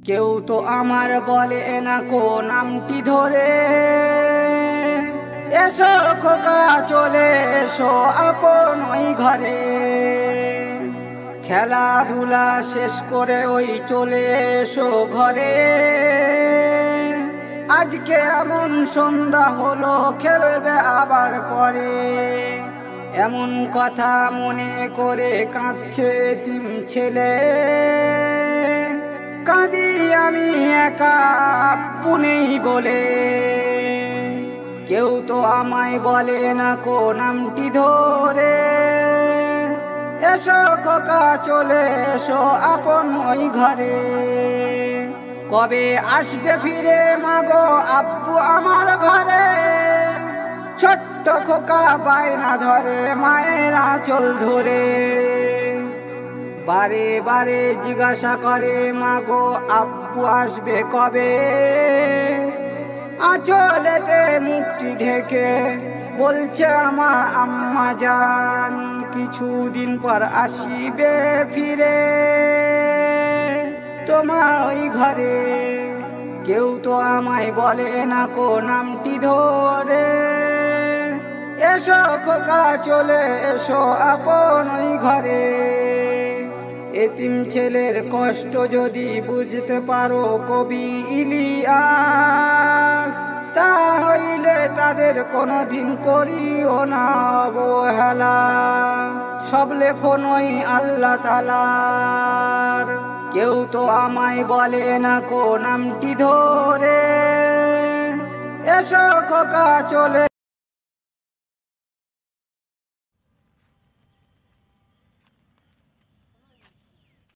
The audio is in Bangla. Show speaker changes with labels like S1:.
S1: কেউ তো আমার বলে না কো নামটি ধরে, এসো খোকা চলে এসো আপন ওই ঘরে। খেলাধুলা শেষ করে ওই চলে এসো ঘরে। আজকে এমন সন্ধ্যা হলো, খেলবে আবার পরে। এমন কথা মনে করে কাঁদছে এতিম ছেলে। কাঁদি আমি একা আপু নেই বলে। কেউ তো আমায় বলে না কো নামটি ধরে, এসো খোকা চলে এসো আপন ওই ঘরে। কবে আসবে ফিরে মাগো আব্বু আমার ঘরে? ছোট্ট খোকা বায়না ধরে মায়ের আঁচল ধরে। বারে বারে জিজ্ঞাসা করে মাগো আব্বু আসবে কবে? আঁচলেতে মুখটি ঢেকে বলছে আমার আম্মা জান, কিছুদিন পর আসিবে ফিরে তোমার ওই ঘরে। কেউ তো আমায় বলে না কো নামটি ধরে, এসো খোকা চলে এসো আপন ওই ঘরে। এতিম ছেলের কষ্ট যদি বুঝতে পারো কবি ইলিয়াস, তাহলে তাদের কোনোদিন করিও না অবহেলা। সব লেখনই আল্লাহ তাআলার। কেউ তো আমায় বলে না কো নামটি ধরে, এসো খোকা চলে